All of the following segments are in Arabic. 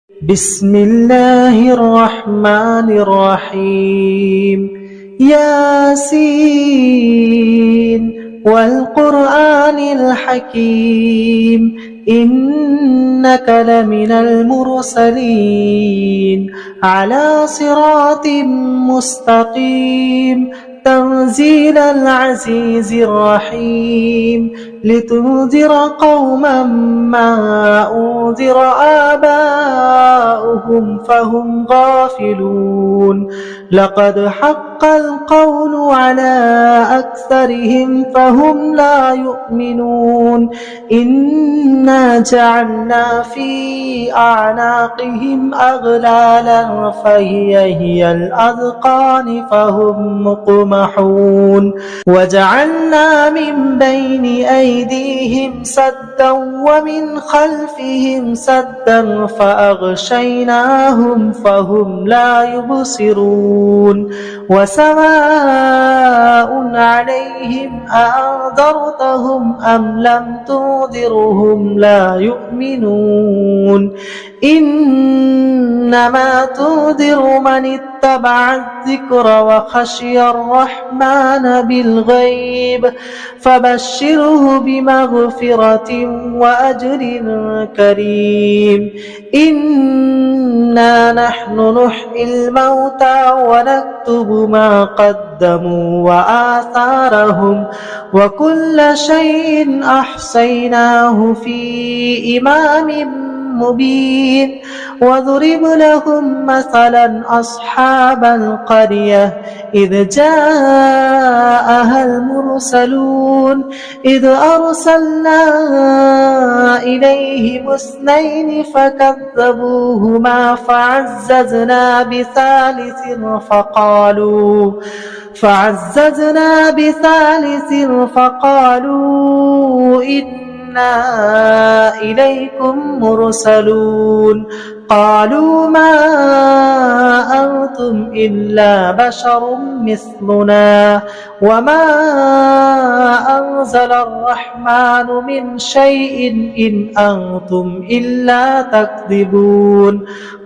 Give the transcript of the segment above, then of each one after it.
بسم الله الرحمن الرحيم ياسين والقرآن الحكيم إنك لمن المرسلين على صراط مستقيم تنزيل العزيز الرحيم لتنذر قوما ما أنذر آباؤهم فهم غافلون لقد حق القول على أكثرهم فهم لا يؤمنون إنا جعلنا في أعناقهم أغلالا فهي الأذقان فهم مقمحون وجعلنا من بين أيديهم سدا ومن خلفهم سدا فأغشيناهم فهم لا يبصرون وسواء عليهم أأنذرتهم أم لم تنذرهم لا يؤمنون إنما تنذر من اتبع الذكر وخشي الرحمن بالغيب فبشره بمغفرة وأجر كريم إنا نحن نحيي الموتى ونكتب ما قدموا وآثارهم وكل شيء أحصيناه في إمام مبين وضرب لهم مثلا أصحاب القرية إذ جاءها المرسلون إذ أرسلنا إليهم اثنين فكذبوهما فعززنا بثالث فقالوا إنا إليكم مرسلون قالوا ما أنتم إلا بشر مثلنا وما أنزل الرحمن من شيء إن أنتم إلا تكذبون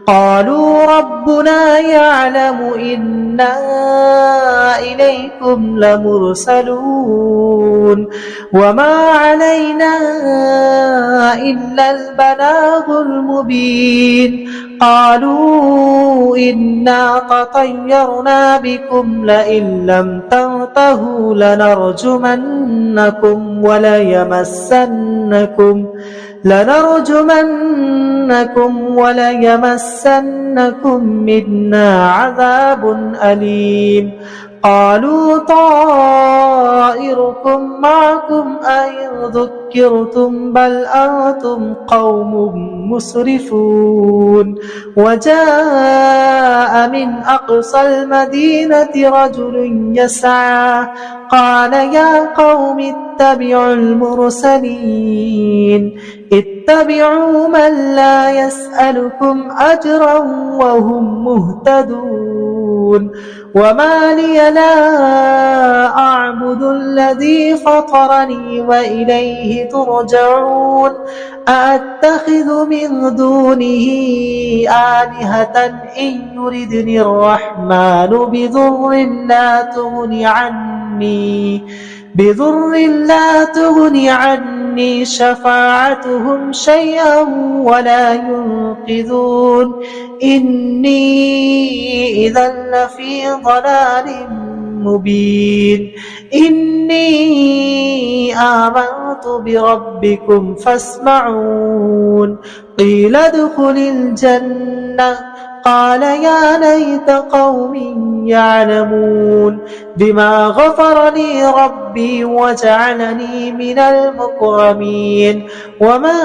قالوا ربنا يعلم إنا إليكم لمرسلون وما علينا إلا البلاغ المبين قالوا إنا تطيرنا بكم لئن لم تنتهوا لنرجمنكم وليمسنكم منا عذاب أليم قالوا طائركم معكم أئن ذكرتم بل أنتم قوم مسرفون وجاء من أقصى المدينة رجل يسعى قال يا قوم اتبعوا المرسلين اتبعوا من لا يسألكم أجرا وهم مهتدون وما لي لا أعبد الذي فطرني وإليه ترجعون أأتخذ من دونه آلهة إن يردني الرحمن بضر لا تغني عني شفاعتهم شيئا ولا ينقذون إني إذا لفي ضلال مبين إني آمنت بربكم فاسمعون قيل ادخل الجنة قال يا ليت قوم يعلمون بما غفر لي ربي وجعلني من المكرمين وما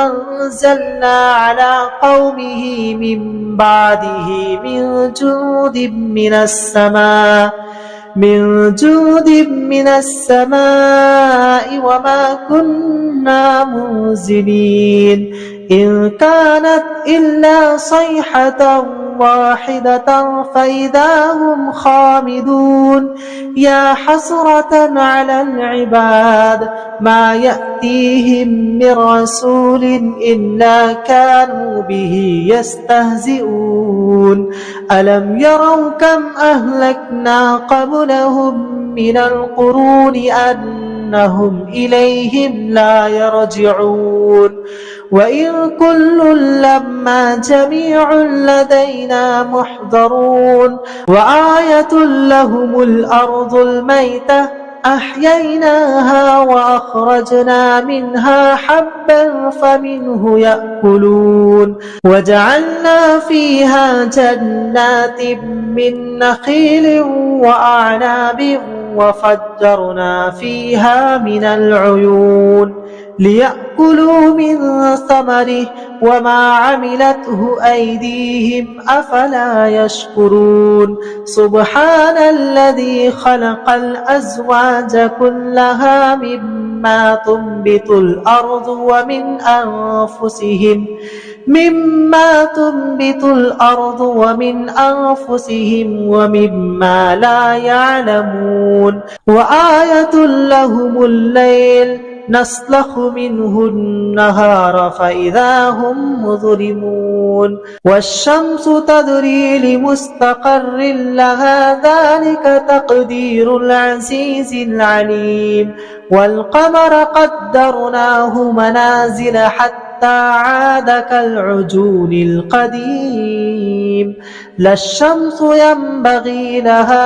أنزلنا على قومه من بعده من جود من السماء وما كنا منزلين إن كانت إلا صيحة واحدة فإذا هم خامدون يا حسرة على العباد ما يأتيهم من رسول إلا كانوا به يستهزئون ألم يروا كم أهلكنا قبلهم من القرون أنهم إليهم لا يرجعون وإن كل لما جميع لدينا محضرون وآية لهم الأرض الميتة أحييناها وأخرجنا منها حبا فمنه يأكلون وجعلنا فيها جنات من نخيل وأعناب وفجرنا فيها من العيون ليأكلوا من ثمره وما عملته أيديهم أفلا يشكرون سبحان الذي خلق الأزواج كلها مما تنبت الأرض ومن أنفسهم ومما لا يعلمون وآية لهم الليل نسلخ منه النهار فإذا هم مظلمون والشمس تجري لمستقر لها ذلك تقدير العزيز العليم والقمر قدرناه منازل حتى عاد كالعجون القديم لا الشمس ينبغي لها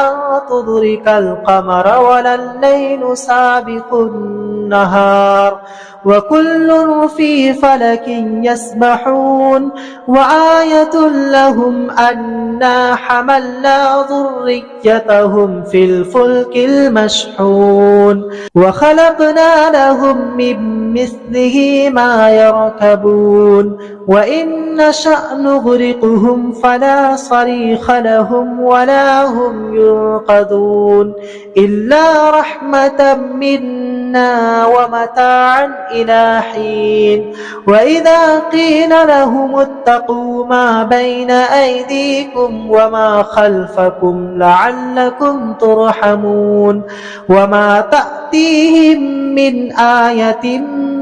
أن تدرك القمر ولا الليل سابق النهار وكل في فلك يسبحون وآية لهم أنا حملنا ذريتهم في الفلك المشحون وخلقنا لهم من مثله ما يركبون وإن نشأ نغرقهم فلا صريخ لهم ولا هم ينقذون إلا رحمة منا ومتاعا إلى حين وإذا قيل لهم اتقوا ما بين أيديكم وما خلفكم لعلكم ترحمون وما تأتيهم من آية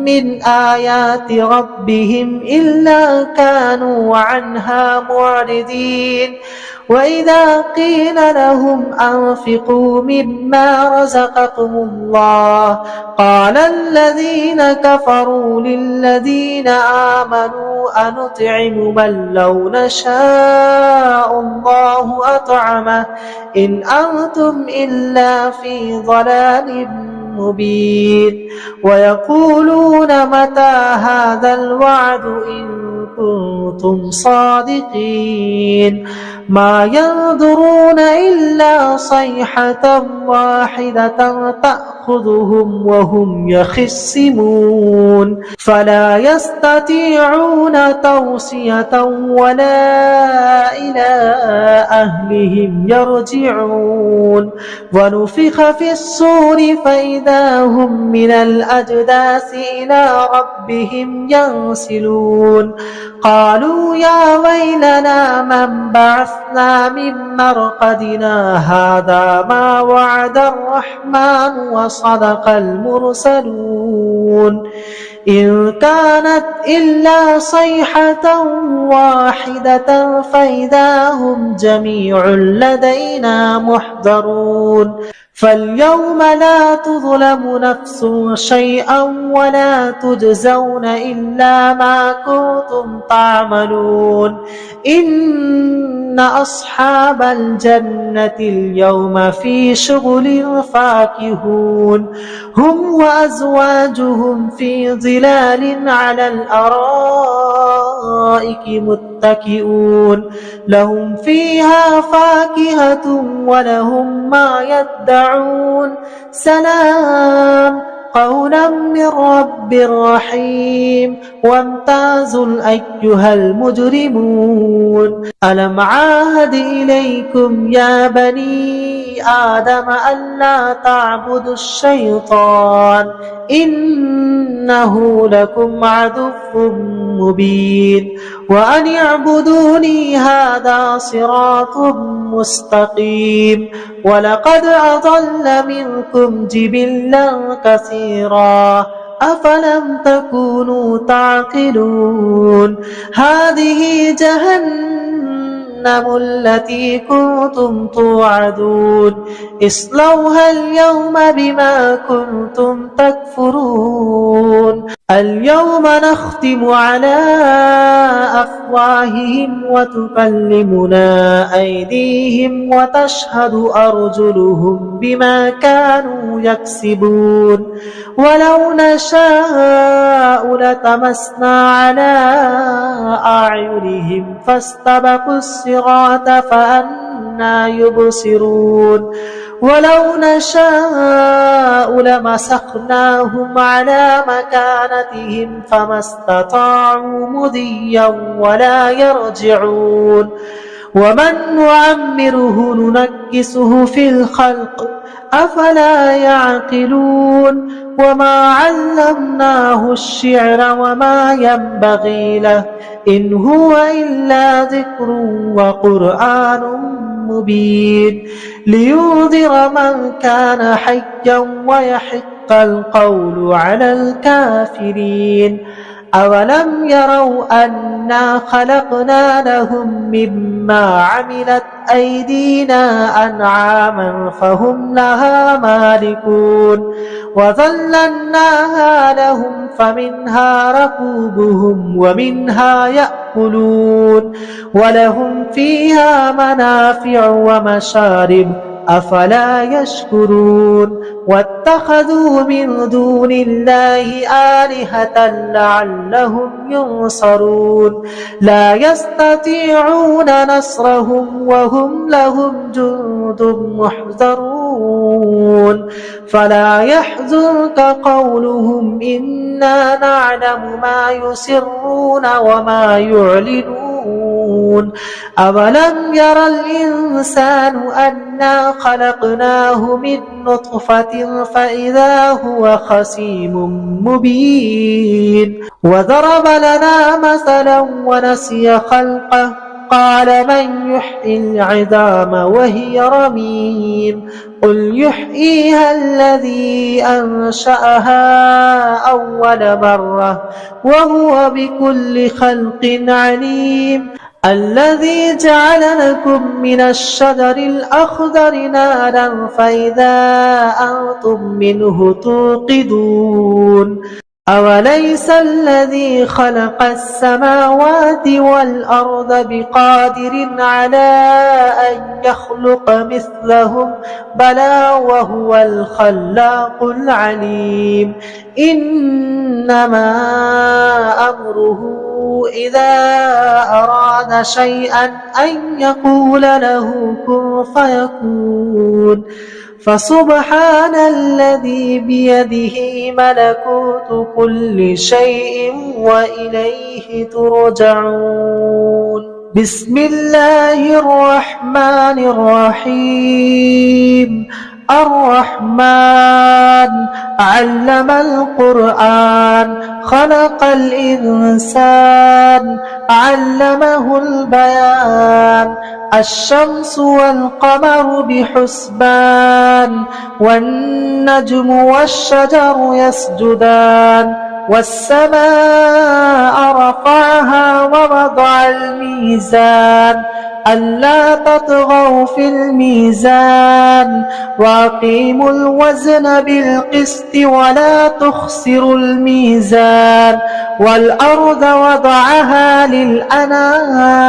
من آيات ربهم إلا كانوا عنها معرضين وإذا قيل لهم أنفقوا مما رزقكم الله قال الذين كفروا للذين آمنوا أنطعم من لو نشاء الله أطعمه إن أنتم إلا في ضلال مبين ويقولون متى هذا الوعد إن كنتم صادقين ما ينظرون إلا صيحة واحدة تأخذهم وهم يخصمون فلا يستطيعون توصية ولا إلى أهلهم يرجعون ونفخ في الصور فإذا هم من الأجداث إلى ربهم ينسلون قالوا يا ويلنا من بعثنا من مرقدنا هذا ما وعد الرحمن وصدق المرسلون إن كانت إلا صيحة واحدة فإذا هم جميع لدينا محضرون فاليوم لا تظلم نفس شيئا ولا تجزون إلا ما كنتم تعملون إن أصحاب الجنة اليوم في شغل فاكهون هم وأزواجهم في ظلال على الأرائك متكئون لهم فيها فاكهة ولهم ما يدعون سلام قولا من رب رحيم وامتازوا أيها المجرمون ألم عاهد إليكم يا بني آدم ألا تعبدوا الشيطان إنه لكم عدو مبين وأن اعبدوني هذا صراط مستقيم ولقد أضل منكم جبلا كثيرا أفلم تكونوا تعقلون هذه جهنم التي كنتم توعدون اصلوها اليوم بما كنتم تكفرون اليوم نختم على أفواههم وتكلمنا أيديهم وتشهد أرجلهم بما كانوا يكسبون ولو نشاء لطمسنا على أعينهم فاستبقوا الصراط فأنى يبصرون ولو نشاء لمسخناهم على مكانتهم فما استطاعوا مضيا ولا يرجعون ومن نعمره ننكسه في الخلق أفلا يعقلون وما علمناه الشعر وما ينبغي له إن هو إلا ذكر وقرآن مبين لينذر من كان حيا ويحق القول على الكافرين أولم يروا أنا خلقنا لهم مما عملت أيدينا أنعاما فهم لها مالكون وذللناها لهم فمنها ركوبهم ومنها يأكلون ولهم فيها منافع ومشارب أفلا يشكرون واتخذوا من دون الله آلهة لعلهم ينصرون لا يستطيعون نصرهم وهم لهم جند محضرون فلا يحزنك قولهم إنا نعلم ما يسرون وما يعلنون أولم ير الإنسان أنا خلقناه من نطفة فإذا هو خصيم مبين وضرب لنا مثلا ونسي خلقه قال من يحيي العظام وهي رميم قل يحييها الذي أنشأها أول مرة وهو بكل خلق عليم الذي جعل لكم من الشجر الأخضر نارا فإذا أنتم منه توقدون أوليس الذي خلق السماوات والأرض بقادر على أن يخلق مثلهم بلى وهو الخلاق العليم إنما أمره إذا أراد شيئا أن يقول له كن فيكون فسبحان الذي بيده ملكوت كل شيء وإليه ترجعون بسم الله الرحمن الرحيم الرحمن علم القرآن خلق الإنسان علمه البيان الشمس والقمر بحسبان والنجم والشجر يسجدان والسماء رفعها ووضع الميزان ألا تطغوا في الميزان وأقيموا الوزن بالقسط ولا تخسروا الميزان والأرض وضعها للأنام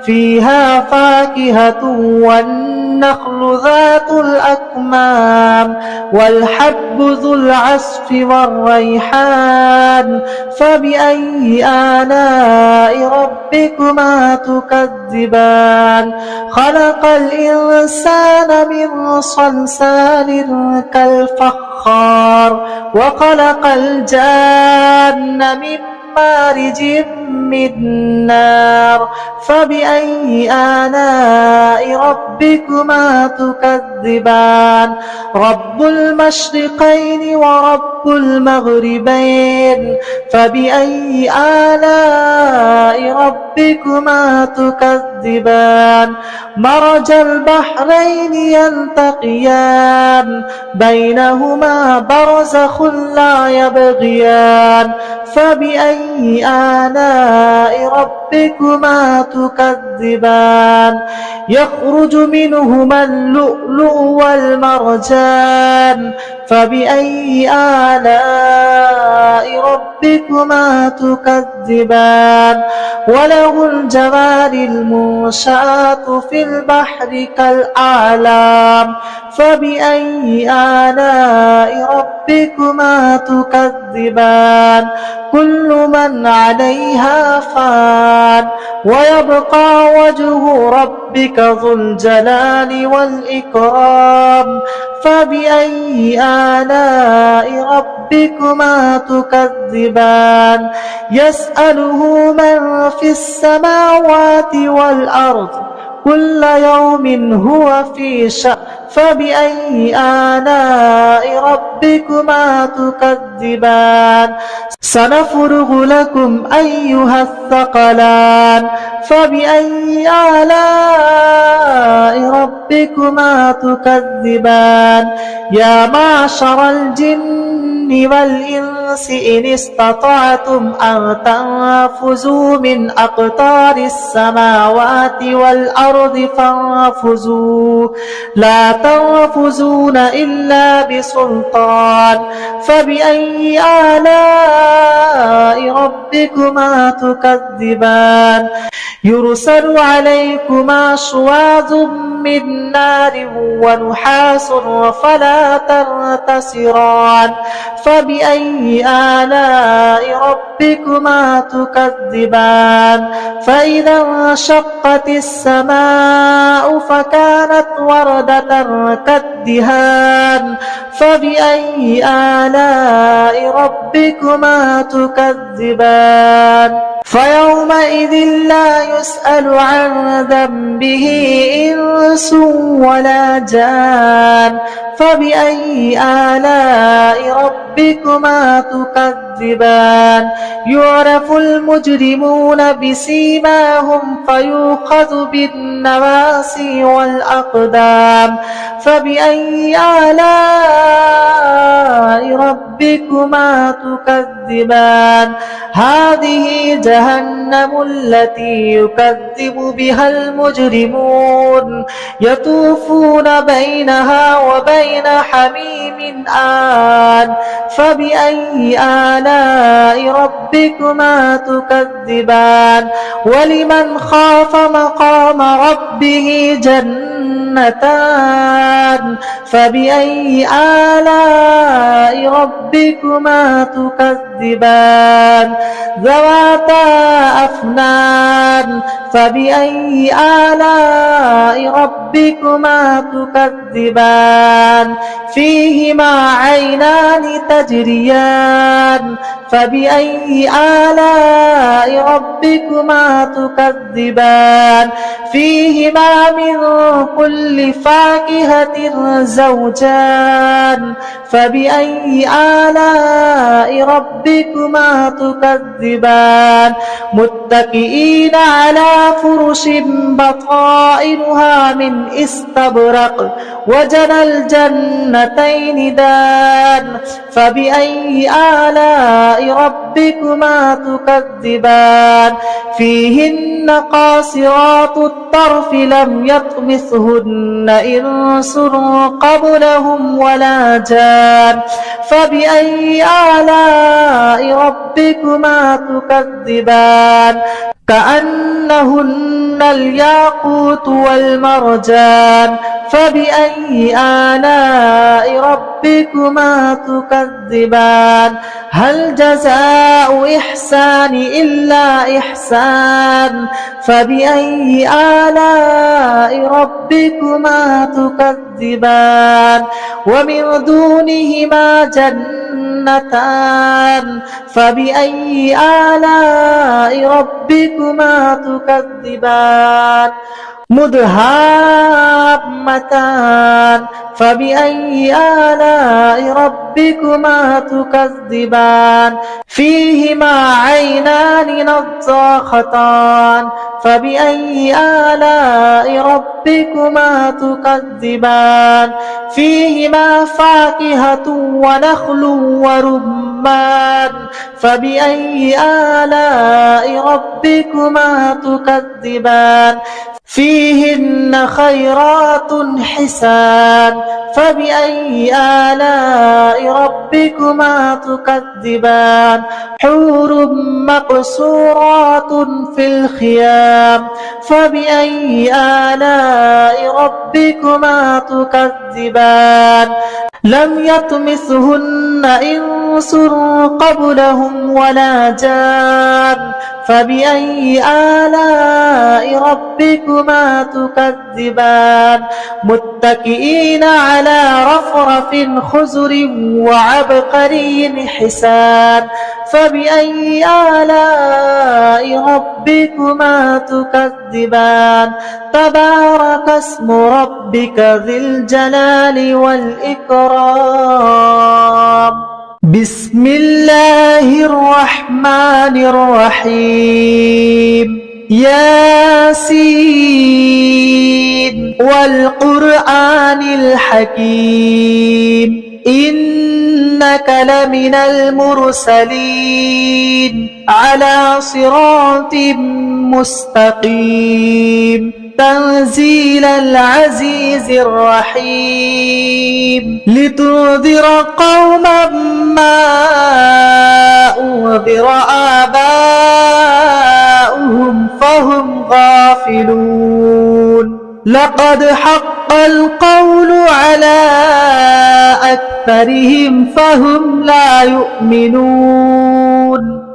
فيها فاكهة والنخل ذات الأكمام والحب ذو العصف والريحان فبأي آلاء ربكما تكذبان خلق الإنسان من صلصال كالفخار وخلق الجان من مارج من نار فبأي آلاء ربكما تكذبان رب المشرقين ورب المغربين فبأي آلاء ربكما تكذبان مرج البحرين يلتقيان بينهما برزخ لا يبغيان فبأي آلاء ربكما تكذبان يخرج منهما اللؤلؤ والمرجان فبأي آلاء ربكما تكذبان وله الجوار المنشآت في البحر كالأعلام فبأي آلاء ربكما تكذبان كل من عليها فان ويبقى وجه ربك ذو الجلال والإكرام فبأي آلاء ربكما تكذبان يسأله من في السماوات والأرض كل يوم هو في شأن فبأي آلاء ربكما تكذبان سنفرغ لكم أيها الثقلان فبأي آلاء ربكما تكذبان يا معشر الجن والإنس إن استطعتم أن تنفذوا من أقطار السماوات والأرض فانفذوا لا تنفذون إلا بسلطان فبأي آلاء ربكما تكذبان يرسل عليكما شواظ من نار ونحاس فلا تنتصران فبأي آلاء ربكما تكذبان فإذا انشقت السماء فكانت وردة كالدهان فبأي آلاء ربكما تكذبان فيومئذ لا يسأل عن ذنبه إنس ولا جان فبأي آلاء ربكما تكذبان يعرف المجرمون بسيماهم فيؤخذ بالنواسي والأقدام فبأي آلاء ربكما تكذبان هذه جهنم التي يكذب بها المجرمون يطوفون بينها وبين حميم آن فبأي آلاء ربكما تكذبان ولمن خاف مقام ربه جنتان فبأي آلاء ربكما تكذبان ذواتا أفنان فبأي آلاء ربكما تكذبان فيهما عينان تجريان فبأي آلاء ربكما تكذبان فيهما من كل فاكهة زوجان فبأي آلاء ربكما تكذبان متكئين على فرش بطائنها من استبرق وجنى الجنتين دان فبأي آلاء ربكما تكذبان فيهن قاصرات الطرف لم يطمثهن إنس قبلهم ولا جان فبأي آلاء ربكما تكذبان كأنهن فيهن الياقوت والمرجان فبأي آلاء ربكما تكذبان هل جزاء إحسان إلا إحسان فبأي آلاء ربكما تكذبان ومن دونهما جنتان فبأي آلاء ربكما تكذبان مدهامتان فبأي آلاء ربكما تكذبان فيهما عينان نضاختان فبأي آلاء ربكما تكذبان فيهما فاكهة ونخل ورمان فبأي آلاء ربكما تكذبان فيهن خيرات حسان فبأي آلاء ربكما تكذبان حور مقصورات في الخيام فبأي آلاء ربكما تكذبان لم يطمثهن إنس قبلهم ولا جان فبأي آلاء ربكما تكذبان متكئين على رفرف خزر وعبقري حسان فبأي آلاء ربكما تكذبان تبارك اسم ربك ذي الجلال والإكرام بسم الله الرحمن الرحيم ياسين والقرآن الحكيم إنك لمن المرسلين على صراط مستقيم تنزيل العزيز الرحيم لتنذر قوما ما أنذر آباؤهم فهم غافلون لقد حق القول على أكثرهم فهم لا يؤمنون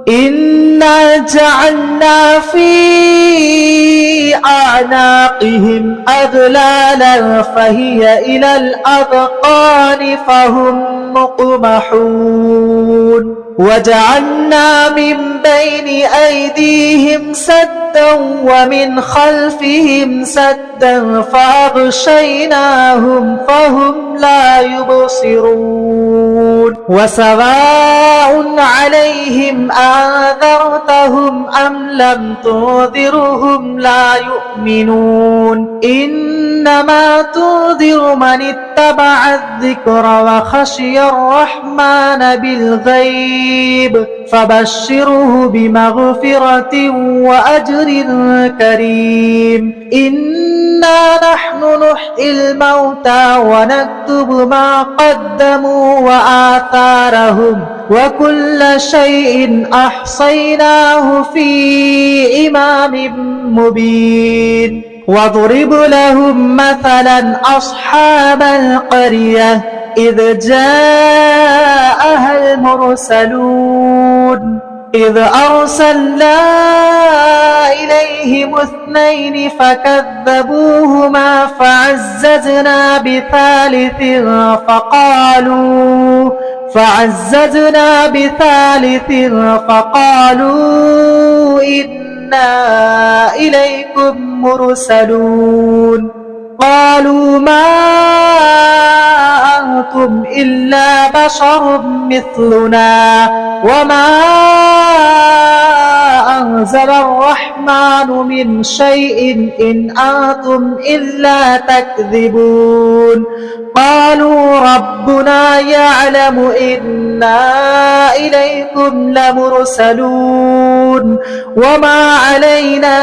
إنا جعلنا في أعناقهم أغلالا فهي إلى الأذقان فهم مقمحون وجعلنا من بين أيديهم سدا ومن خلفهم سدا فأغشيناهم فهم لا يبصرون وسواء عليهم أنذرتهم أم لم تنذرهم لا يؤمنون إنما تنذر من اتبع الذكر وخشي الرحمن بالغيب فبشره بمغفرة وأجر كريم إنا نحن نحيي الموتى ونكتب ما قدموا وآثارهم وكل شيء أحصيناه في إمام مبين واضرب لهم مثلا أصحاب القرية إذ جاءها المرسلون إذ أرسلنا إليهم اثنين فكذبوهما فعززنا بثالث فقالوا إنا إليكم مرسلون قالوا ما أنتم إلا بشر مثلنا وما أنزل الرحمن من شيء إن أنتم إلا تكذبون قالوا ربنا يعلم إنا إليكم لمرسلون وما علينا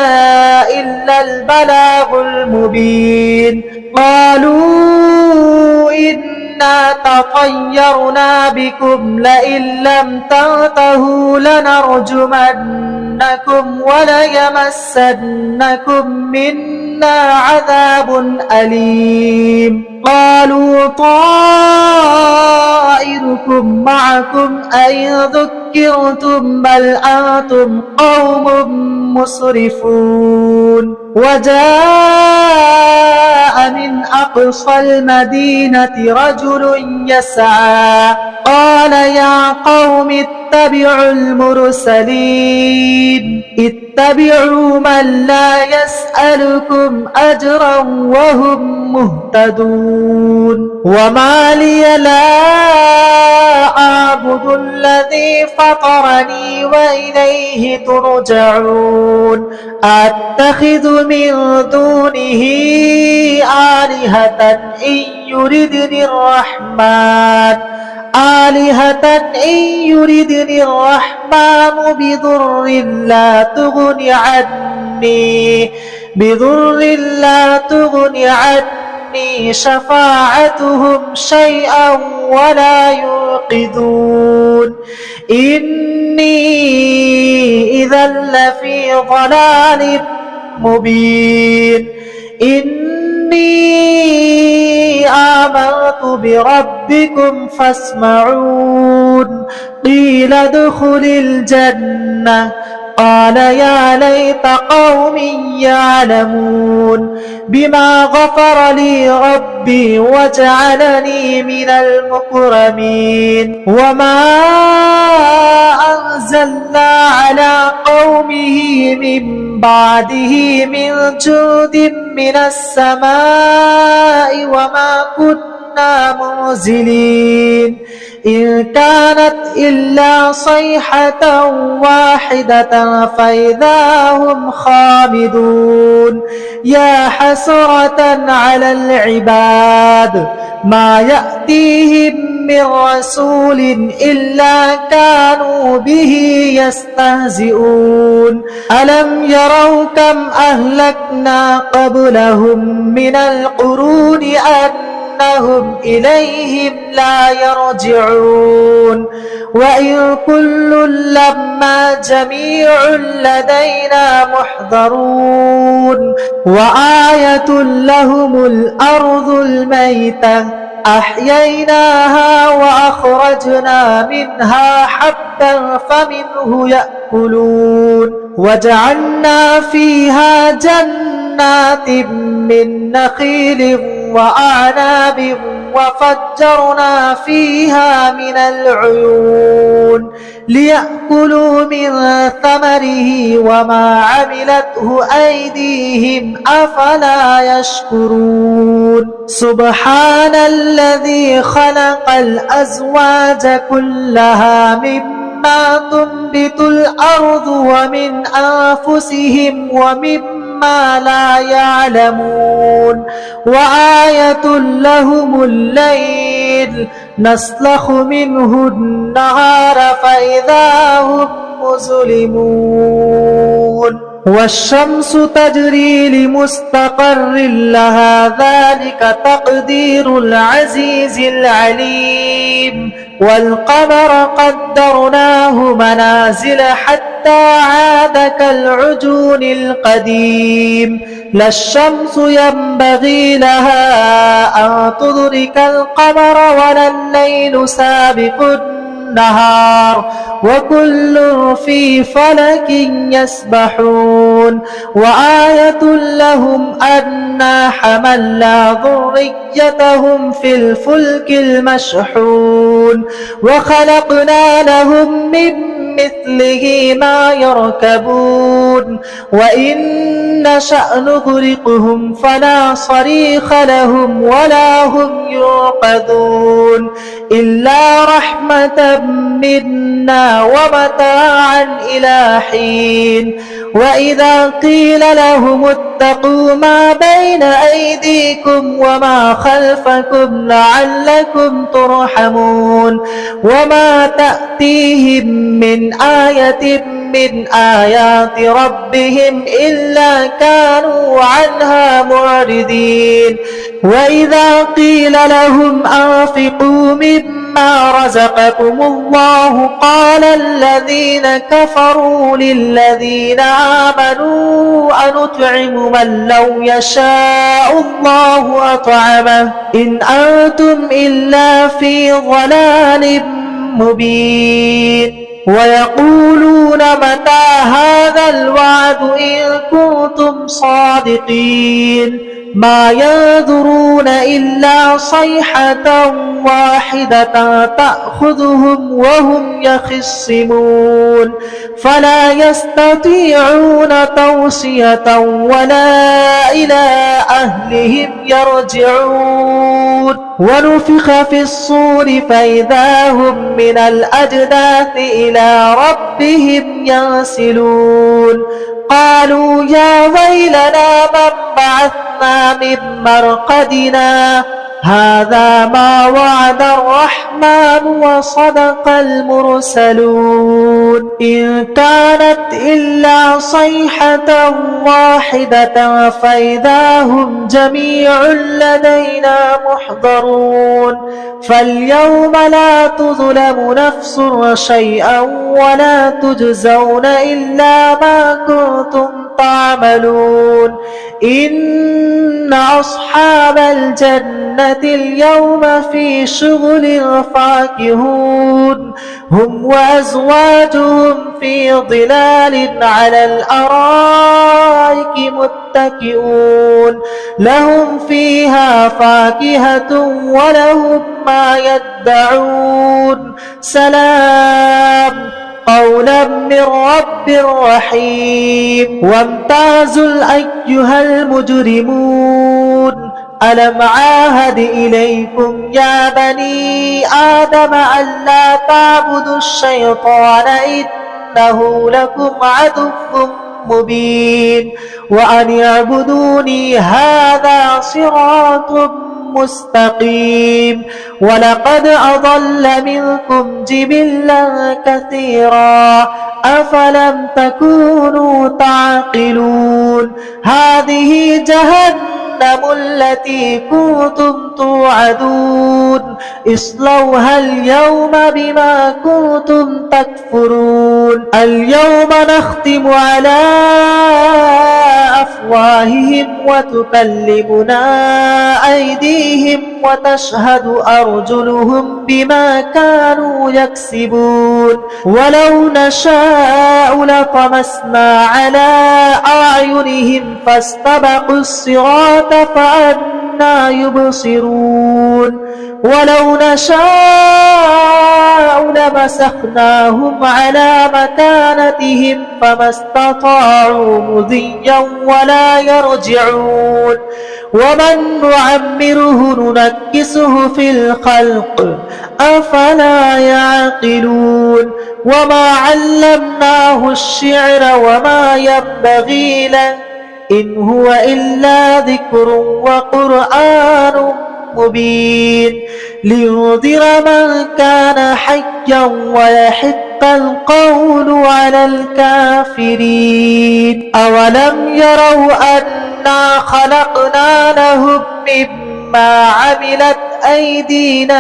إلا البلاغ المبين قالوا إنا إنا تطيرنا بكم لئن لم تنتهوا لنرجمنكم وليمسنكم منا عذاب أليم قالوا طائركم معكم أئن ذكرتم بل أنتم قوم مسرفون وجاء من أقصى المدينة رجل يسعى قال يا قوم اتبعوا المرسلين اتبعوا من لا يسألكم أجرا وهم مهتدون وما لي لا أعبد الذي فطرني وإليه ترجعون أتخذ من دونه آلهة إن يردني الرحمن بضر لا تغني عني شفاعتهم شيئا ولا ينقذون إني إذا لفي ضلال مبين إني آمنت بربكم فاسمعون قيل ادخل الجنة قال يا ليت قومي يعلمون بما غفر لي ربي وجعلني من المكرمين وما أنزلنا على قومه من بعده من جود من السماء وما كنا منزلين إن كانت إلا صيحة واحدة فإذا هم خامدون يا حسرة على العباد ما يأتيهم من رسول إلا كانوا به يستهزئون ألم يروا كم أهلكنا قبلهم من القرون أنهم إليهم لا يرجعون وإن كل لما جميع لدينا محضرون وآية لهم الأرض الميتة أحييناها وأخرجنا منها حبا فمنه يأكلون وجعلنا فيها جنات من نخيل وأعناب وفجرنا فيها من العيون ليأكلوا من ثمره وما عملته أيديهم أفلا يشكرون سبحان الذي خلق الأزواج كلها مما تنبت الأرض ومن أنفسهم ومما لا يعلمون وآية لهم الليل نسلخ منه النهار فإذا هم مظلمون والشمس تجري لمستقر لها ذلك تقدير العزيز العليم والقمر قدرناه منازل حتى عاد كالعجون القديم لا الشمس ينبغي لها أن تدرك القمر ولا الليل سابق النهار وكل في فلك يسبحون وآية لهم أنا حملنا ذريتهم في الفلك المشحون وخلقنا لهم من مثله ما يركبون وإن نشأ نغرقهم فلا صريخ لهم ولا هم ينقذون إلا رحمة منا ومتاعا إلى حين وإذا قيل لهم اتقوا ما بين أيديكم وما خلفكم لعلكم ترحمون وما تأتيهم من آية من آيات ربهم إلا كانوا عنها معرضين وإذا قيل لهم أنفقوا مما رزقكم الله قال الذين كفروا للذين آمنوا أنطعم من لو يشاء الله أطعمه إن أنتم إلا في ضلال مبين ويقولون متى هذا الوعد إن كنتم صادقين ما ينظرون إلا صيحة واحدة تأخذهم وهم يخصمون فلا يستطيعون توصية ولا إلى أهلهم يرجعون ونفخ في الصور فإذا هم من الأجداث إلى ربهم ينسلون قالوا يا ويلنا من بعثنا من مرقدنا هذا ما وعد الرحمن وصدق المرسلون إن كانت إلا صيحة واحدة فإذا هم جميع لدينا محضرون فاليوم لا تظلم نفس شيئا ولا تجزون إلا ما كنتم تعملون إن أصحاب الجنة اليوم في شغل فاكهون هم وأزواجهم في ظلال على الأرائك متكئون لهم فيها فاكهة ولهم ما يدعون سلام قولا من رب رحيم وامتازوا أيها المجرمون ألم عاهد إليكم يا بني آدم ألا تعبدوا الشيطان إنه لكم عدو مبين وأن اعبدوني هذا صراط مستقيم ولقد أضل منكم جبلا كثيرا أفلم تكونوا تعقلون هذه جهنم التي كنتم توعدون اصلوها اليوم بما كنتم تكفرون اليوم نختم على أفواههم وتكلمنا أيديهم وتشهد أرجلهم بما كانوا يكسبون ولو نشاء لطمسنا على أعينهم فاستبقوا الصراط فأنى يبصرون ولو نشاء لمسخناهم على مكانتهم فما استطاعوا مضيا ولا يرجعون ومن نعمره ننكسه في الخلق أفلا يعقلون وما علمناه الشعر وما ينبغي له إن هو إلا ذكر وقرآن مبين لينذر من كان حيا ويحق القول على الكافرين أولم يروا أنا خلقنا لهم مما عملت أيدينا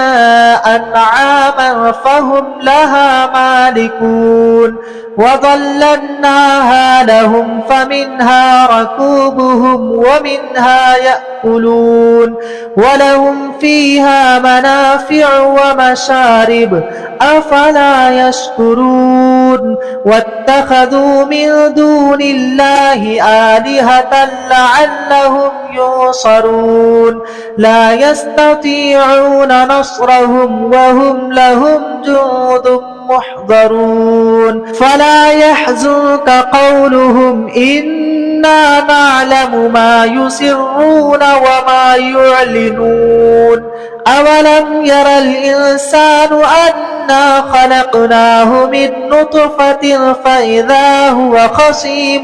أنعاما فهم لها مالكون وظللناها لهم فمنها ركوبهم ومنها يأكلون ولهم فيها منافع ومشارب أفلا يشكرون واتخذوا من دون الله آلهة لعلهم ينصرون لا يستطيعون نصرهم وهم لهم جند محضرون فلا يحزنك قولهم إنا نعلم ما يسرون وما يعلنون أولم ير الإنسان أنا خلقناه من نطفة فإذا هو خصيم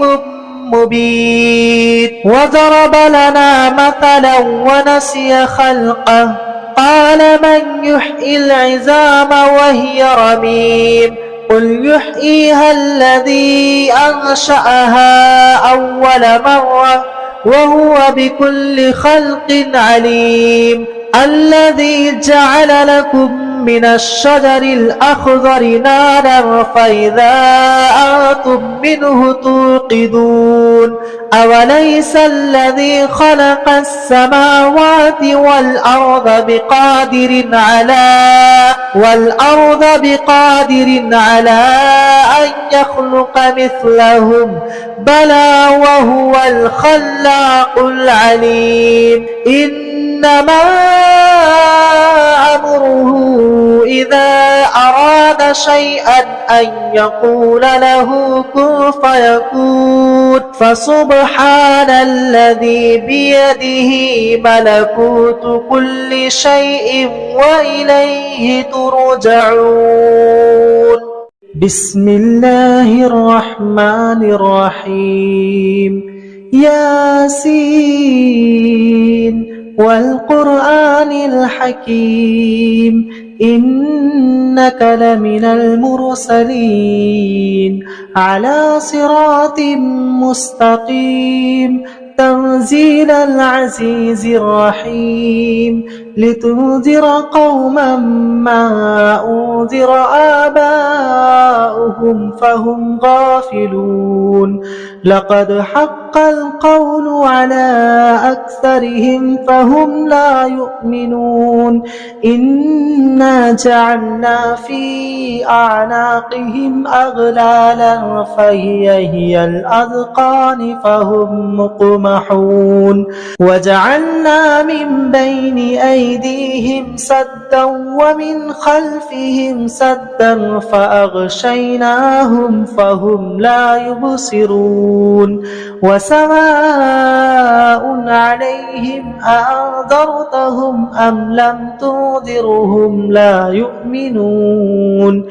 مبين وضرب لنا مثلا ونسي خلقه قال من يحيي العظام وهي رميم قل يحييها الذي أنشأها أول مرة وهو بكل خلق عليم الذي جعل لكم من الشجر الأخضر نارا فإذا أنتم منه توقدون أوليس الذي خلق السماوات والأرض بقادر على أن يخلق مثلهم بلى وهو الخلاق العليم إنما أمره إذا أراد شيئا أن يقول له كن فيكون فسبحان الذي بيده ملكوت كل شيء وإليه ترجعون بسم الله الرحمن الرحيم ياسين والقرآن الحكيم إنك لمن المرسلين على صراط مستقيم تنزيل العزيز الرحيم لتنذر قوما ما أنذر آباؤهم فهم غافلون لقد حق القول على أكثرهم فهم لا يؤمنون إنا جعلنا في أعناقهم أغلالا فهي الأذقان فهم مقمحون وجعلنا من بين أيديهم سدا ومن خلفهم سدا فأغشيناهم فهم لا يبصرون وسواء عليهم أأنذرتهم أم لم تنذرهم لا يؤمنون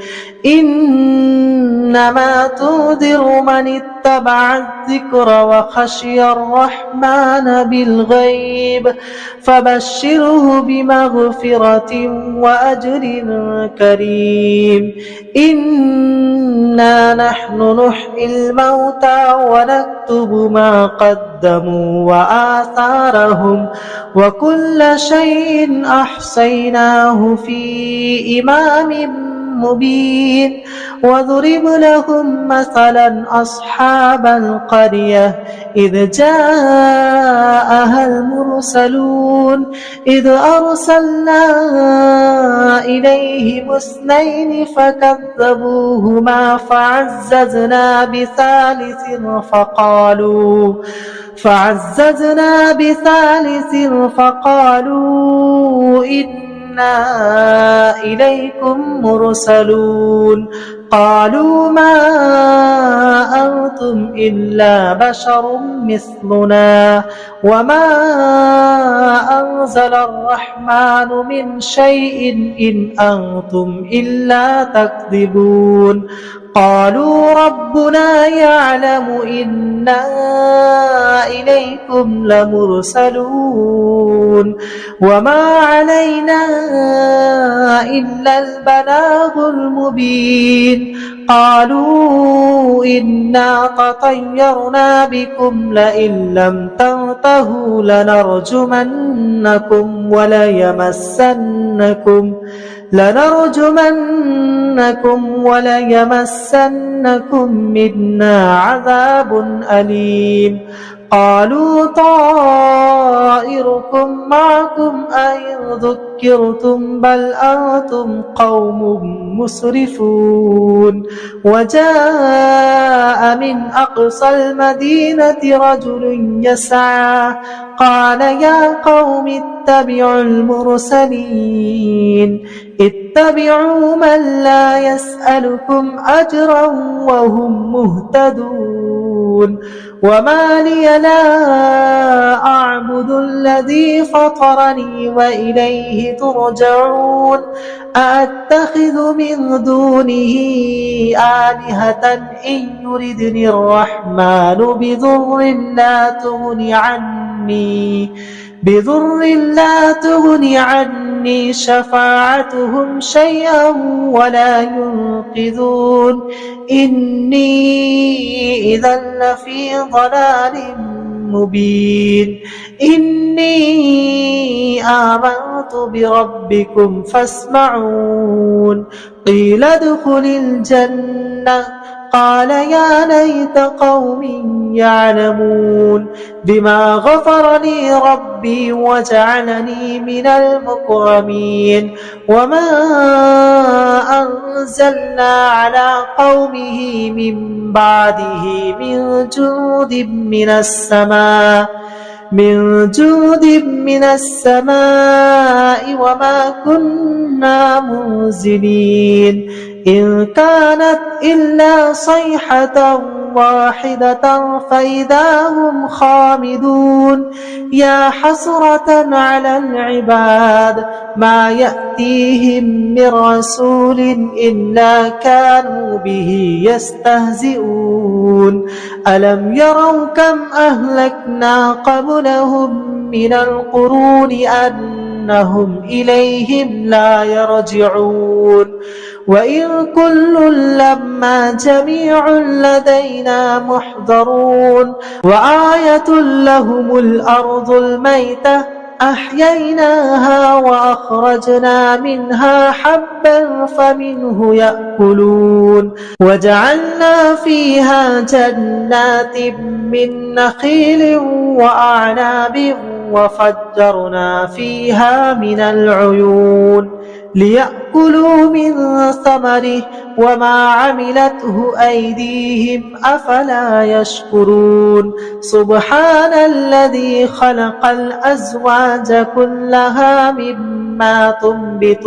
إنما تنذر من اتبع الذكر وخشي الرحمن بالغيب فبشره بمغفرة وأجر كريم إنا نحن نحيي الموتى ونكتب ما قدموا وآثارهم وكل شيء أحصيناه في إمام مبين وضرب لهم مثلا أصحاب القرية إذ جاءها المرسلون إذ أرسلنا إليهم اثنين فكذبوهما فعززنا بثالث فقالوا إنا إليكم مرسلون قالوا ما أنتم إلا بشر مثلنا وما أنزل الرحمن من شيء إن أنتم إلا تكذبون قالوا ربنا يعلم إنا إليكم لمرسلون وما علينا إلا البلاغ المبين قالوا إنا تطيرنا بكم لئن لم تنتهوا لنرجمنكم وليمسنكم منا عذاب أليم قالوا طائركم معكم أئن ذكرتم بل أنتم قوم مسرفون وجاء من أقصى المدينة رجل يسعى قال يا قوم اتبعوا المرسلين اتبعوا من لا يسألكم أجرا وهم مهتدون وما لي لا أعبد الذي فطرني وإليه ترجعون أأتخذ من دونه آلهة إن يردني الرحمن بضر لا تغن عني بضر لا تغن عني شفاعتهم شيئا ولا ينقذون إني إذا لفي ضلال مبين إني آمنت بربكم فاسمعون قيل ادخل الجنة قال يا ليت قومي يعلمون بما غفر لي ربي وجعلني من المكرمين وما أنزلنا على قومه من بعده من جود من السماء وما كنا منزلين إن كانت إلا صيحة واحدة فإذا هم خامدون يا حسرة على العباد ما يأتيهم من رسول إلا كانوا به يستهزئون ألم يروا كم أهلكنا قبلهم من القرون أنهم إليهم لا يرجعون وإن كل لما جميع لدينا محضرون وآية لهم الأرض الميتة أحييناها وأخرجنا منها حبا فمنه يأكلون وجعلنا فيها جنات من نخيل وأعناب وفجرنا فيها من العيون ليأكلوا من ثمره وما عملته أيديهم أفلا يشكرون سبحان الذي خلق الأزواج كلها مما تنبت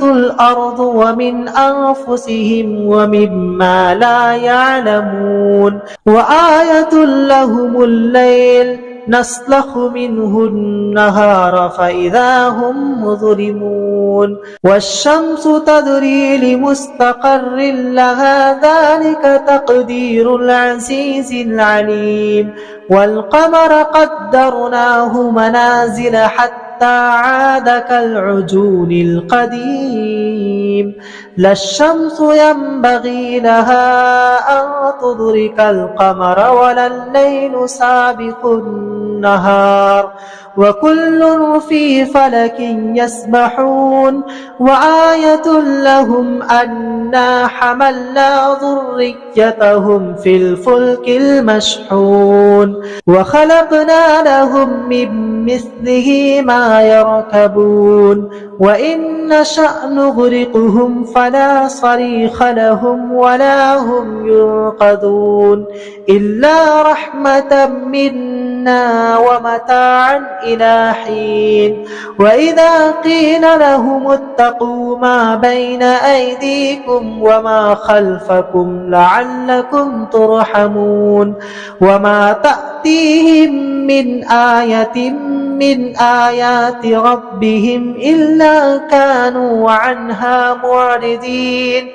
الأرض ومن أنفسهم ومما لا يعلمون وآية لهم الليل نسلخ منه النهار فإذا هم مظلمون والشمس تجري لمستقر لها ذلك تقدير العزيز العليم والقمر قدرناه منازل حتى عاد كالعجون القديم لا الشمس ينبغي لها أن تدرك القمر ولا الليل سابق النهار وكل في فلك يسبحون وآية لهم أنا حملنا ذريتهم في الفلك المشحون وخلقنا لهم من مثله ما يركبون وإن نشأ نغرقهم فلا صريخ لهم ولا هم ينقذون إلا رحمة منا ومتاعا إلى حين وإذا قيل لهم اتقوا ما بين أيديكم وما خلفكم لعلكم ترحمون وما تأتيهم من آية من آيات ربهم إلا كانوا عنها معرضين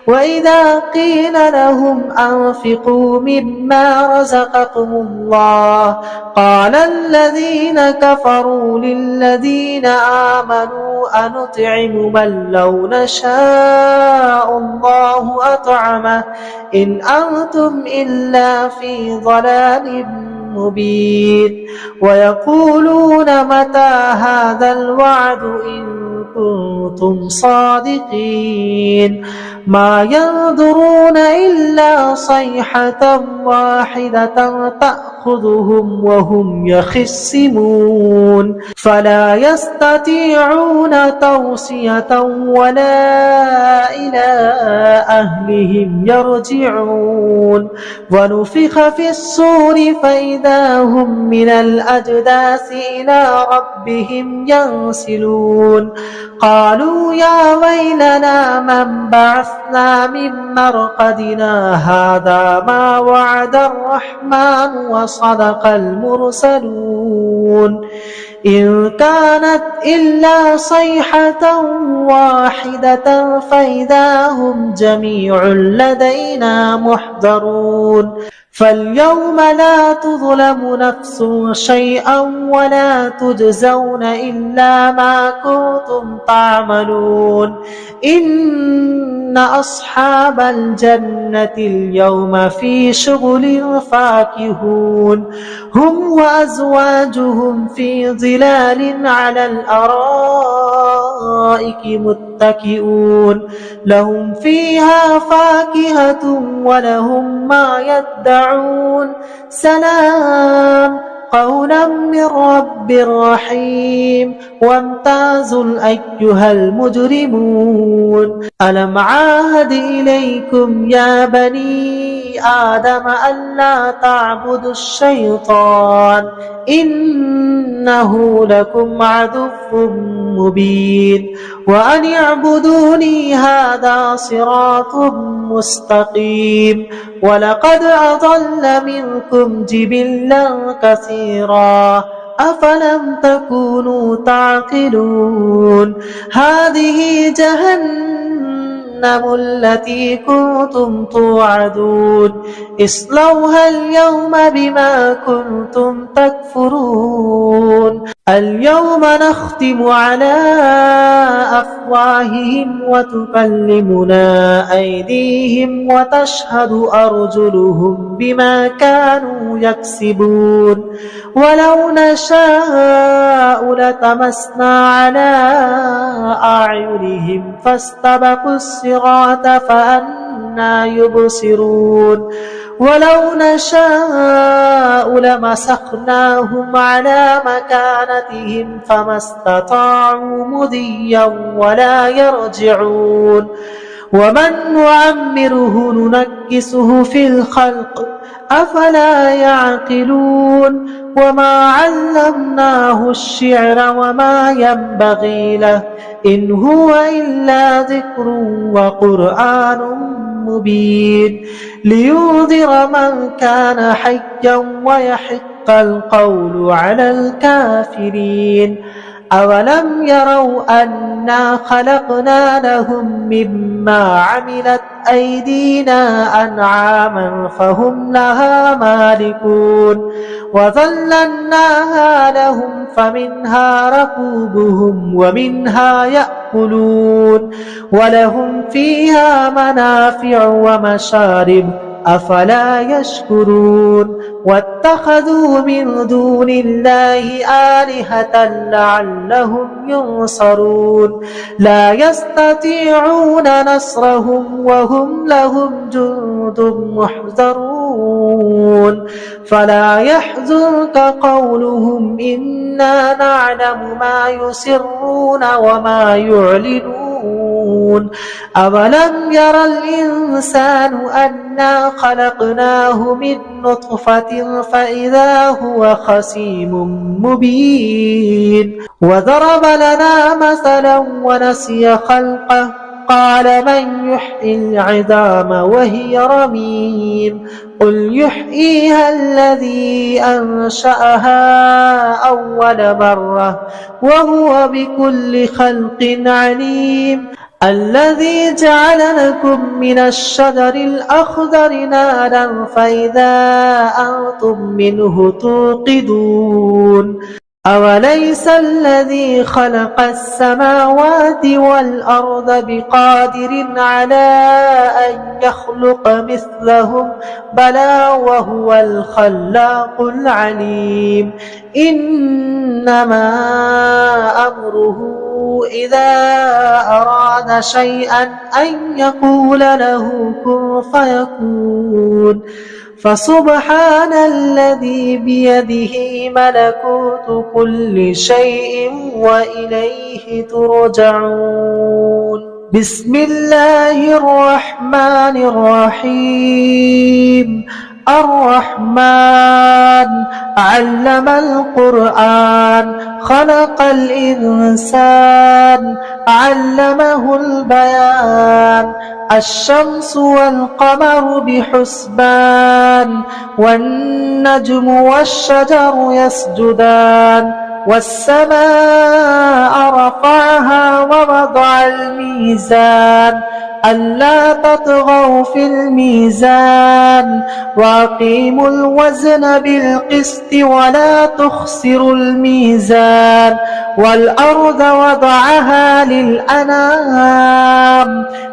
وإذا قيل لهم أنفقوا مما رزقكم الله قال الذين كفروا للذين آمنوا أنطعم من لو نشاء الله أطعمه إن أنتم إلا في ضلال مبين ويقولون متى هذا الوعد إن كنتم صادقين ما ينظرون إلا صيحة واحدة تأخذهم وهم يخصمون فلا يستطيعون توصية ولا إلى أهلهم يرجعون ونفخ في الصور فإذا هم من الأجداث إلى ربهم ينسلون قالوا يا ويلنا من بعثنا من مرقدنا هذا ما وعد الرحمن وصدق المرسلون إن كانت إلا صيحة واحدة فإذا هم جميع لدينا محضرون فاليوم لا تظلم نفس شيئا ولا تجزون إلا ما كنتم تعملون إن أصحاب الجنة اليوم في شغل فاكهون هم وأزواجهم في ظلال على الأرائك متكئون لهم فيها فاكهة ولهم ما يدعون سلام قولا من رب رحيم وامتازوا أيها المجرمون ألم عاهد إليكم يا بني آدم ألا تعبدوا الشيطان إنه لكم عدو مبين وأن اعبدوني هذا صراط مستقيم ولقد أضل منكم جبلا كثيرا أفلم تكونوا تعقلون هذه جهنم التي كنتم توعدون اصلوها اليوم بما كنتم تكفرون اليوم نختم على أفواههم وتكلمنا أيديهم وتشهد أرجلهم بما كانوا يكسبون ولو نشاء لطمسنا على أعينهم فاستبقوا الصراط فأنى يبصرون ولو نشاء لمسخناهم على مكانتهم فما استطاعوا مضيا ولا يرجعون ومن نعمره ننكسه في الخلق أفلا يعقلون وما علمناه الشعر وما ينبغي له إن هو إلا ذكر وقرآن مبين لينذر من كان حيا ويحق القول على الكافرين أولم يروا أنا خلقنا لهم مما عملت أيدينا أنعاما فهم لها مالكون وذللناها لهم فمنها ركوبهم ومنها يأكلون ولهم فيها منافع ومشارب أفلا يشكرون واتخذوا من دون الله آلهة لعلهم ينصرون لا يستطيعون نصرهم وهم لهم جند محضرون فلا يحزنك قولهم إنا نعلم ما يسرون وما يعلنون أولم ير الإنسان أنا خلقناه من نطفة فإذا هو خصيم مبين وضرب لنا مثلا ونسي خلقه قال من يحيي العظام وهي رميم قل يحييها الذي أنشأها أول مرة وهو بكل خلق عليم الذي جعل لكم من الشجر الأخضر نارا فإذا أنتم منه توقدون أوليس الذي خلق السماوات والأرض بقادر على أن يخلق مثلهم بلى وهو الخلاق العليم إنما أمره إذا أراد شيئا أن يقول له كن فيكون فسبحان الذي بيده ملكوت كل شيء وإليه ترجعون بسم الله الرحمن الرحيم الرحمن علم القرآن خلق الإنسان علمه البيان الشمس والقمر بحسبان والنجم والشجر يسجدان والسماء رفعها ووضع الميزان ألا تطغوا في الميزان وأقيموا الوزن بالقسط ولا تخسروا الميزان والأرض وضعها للأنام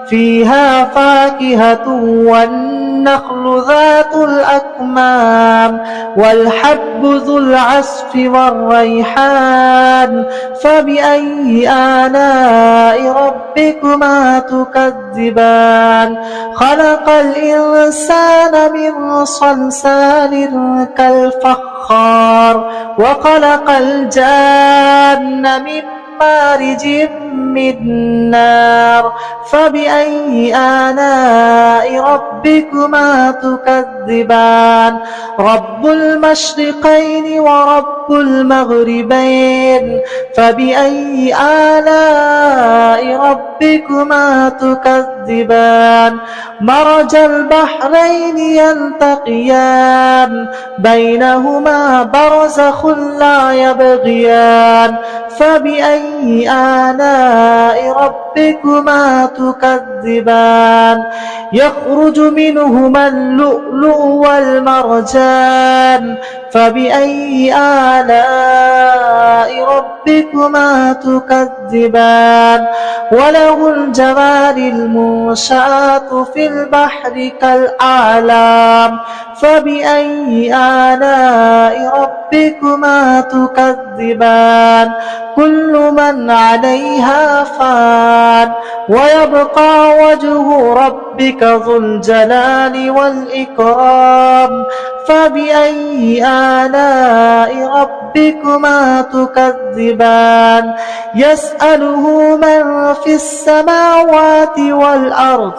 فيها فاكهة والنخل ذات الأكمام والحب ذو العصف والريحان فبأي آلاء ربكما تكذبان خلق الإنسان من صلصال كالفخار وخلق الجان من مارج من نار فبأي آلاء ربكما تكذبان رب المشرقين ورب المغربين فبأي آلاء ربكما تكذبان مرج البحرين يلتقيان بينهما برزخ لا يبغيان فبأي آلاء ربكما تكذبان يخرج منهما اللؤلؤ والمرجان فبأي آلاء ربكما تكذبان وله الجوار المنشآت في البحر كالأعلام فبأي آلاء ربكما تكذبان كل من عليها فان ويبقى وجه ربك ذو الجلال والإكرام فبأي آلاء ربكما تكذبان يسأله من في السماوات والأرض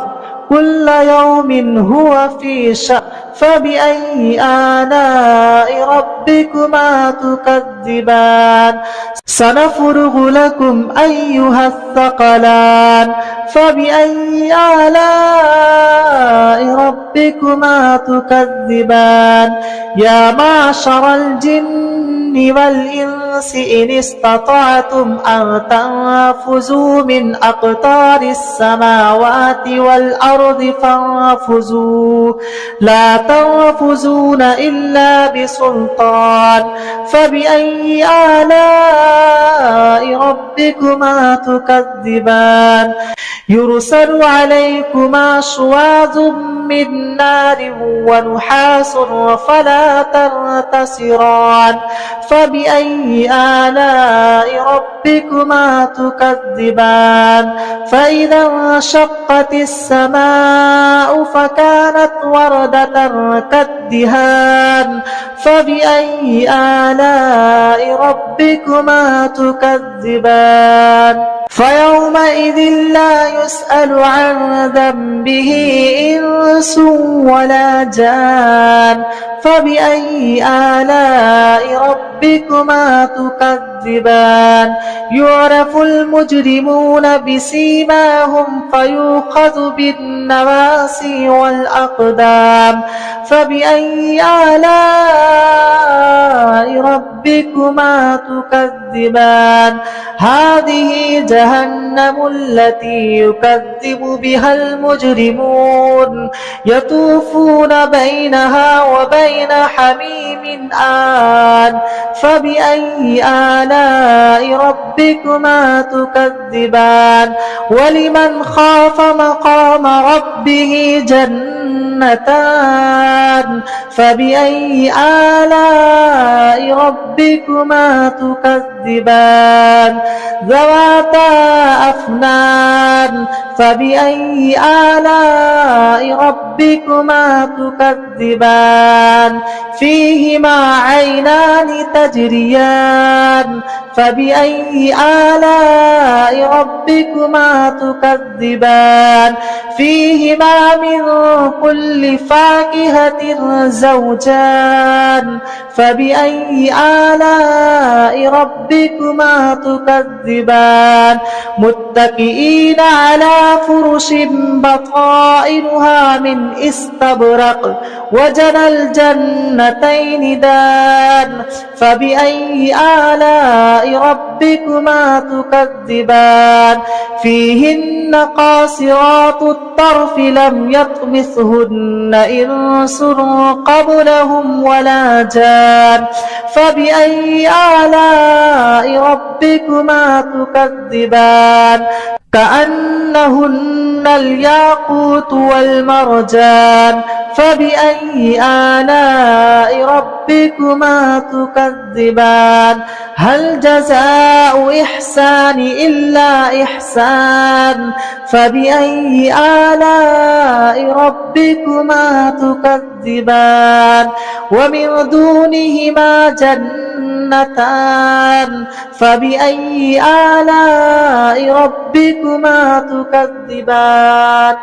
كل يوم هو في شأن فبأي آلاء ربكما تكذبان سنفرغ لكم أيها الثقلان فبأي آلاء ربكما تكذبان يا معشر الجن والإنس إن استطعتم أن تنفذوا من أقطار السماوات والأرض فانفذوا لا تنفذون إلا بسلطان فبأي آلاء ربكما تكذبان يرسل عليكما شواظ من نار ونحاس فلا تنتصران فبأي آلاء ربكما تكذبان فإذا انشقت السماء فكانت وردة كالدهان فبأي آلاء ربكما تكذبان فيومئذ لا يسأل عن ذنبه إنس ولا جان فبأي آلاء ربكما تكذبان يعرف المجرمون بسيماهم فيؤخذ بالنواسي والأقدام فبأي آلاء ربكما تكذبان هذه جهنم التي يكذب بها المجرمون يطوفون بينها وبين حميم آن فبأي آلاء ربكما تكذبان ولمن خاف مقام ربه جنتان فبأي آلاء ربكما تكذبان ذواتا أفنان فبأي آلاء ربكما تكذبان فيهما عينان تجريان فبأي آلاء ربكما تكذبان فيهما من كل فاكهة زوجان فبأي آلاء ربكما تكذبان متكئين على فرش بطائنها من استبرق وجنى الجنتين دان فبأي آلاء ربكما تكذبان فيهن قاصرات الطرف لم يطمثهن إنس قبلهم ولا جان فبأي آلاء ربكما تكذبان كأنهن الياقوت والمرجان فبأي آلاء ربكما تكذبان هل جزاء إحسان إلا إحسان فبأي آلاء ربكما تكذبان ومن دونهما جنتان فبأي آلاء ربكما تكذبان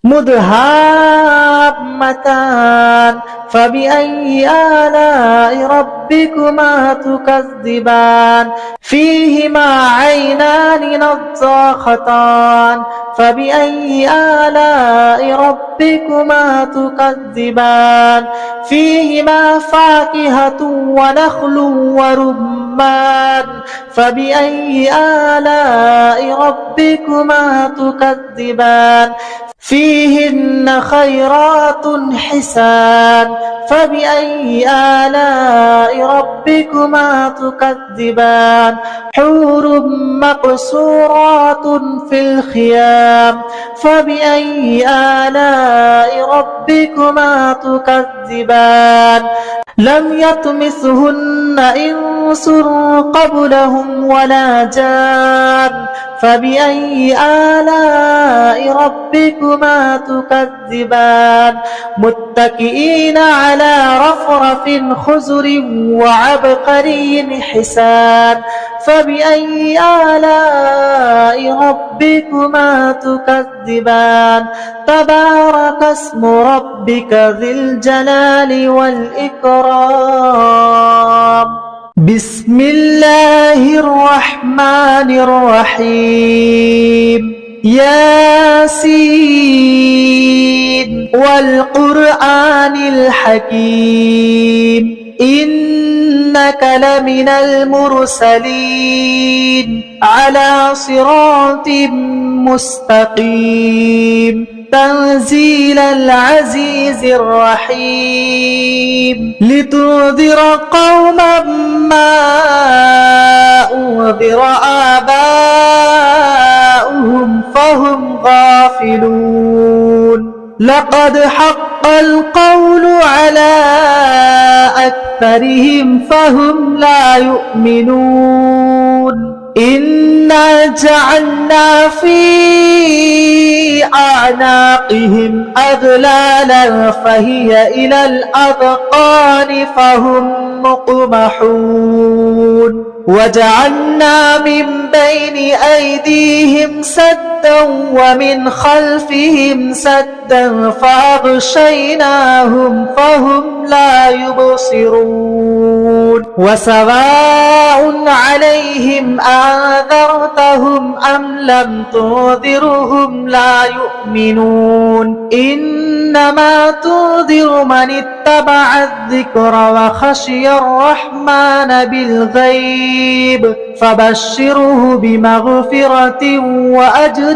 مدهامتان فبأي آلاء ربكما تكذبان فيهما عينان نضاختان فبأي آلاء ربكما تكذبان فيهما فاكهة ونخل ورمان فبأي آلاء ربكما تكذبان فيهن خيرات حسان فبأي آلاء ربكما تكذبان حور مقصورات في الخيام فبأي آلاء ربكما تكذبان لم يطمثهن إنس قبلهم ولا جان فبأي آلاء ربكما تكذبان متكئين على رفرف خزر وعبقري حسان فبأي آلاء ربكما تكذبان تبارك اسم ربك ذي الجلال والإكرام بسم الله الرحمن الرحيم ياسين والقرآن الحكيم إنك لمن المرسلين على صراط مستقيم تنزيل العزيز الرحيم لتنذر قوما ما أنذر آباؤهم فهم غافلون لقد حق القول على أكثرهم فهم لا يؤمنون إنا جعلنا في أعناقهم أغلالا فهي إلى الأذقان فهم مقمحون وجعلنا من بين أيديهم سدا ومن خلفهم سدا فأغشيناهم فهم لا يبصرون وسواء عليهم أنذرتهم أم لم تنذرهم لا يؤمنون إنما تنذر من اتبع الذكر وخشي الرحمن بالغيب فبشره بمغفرة وأجر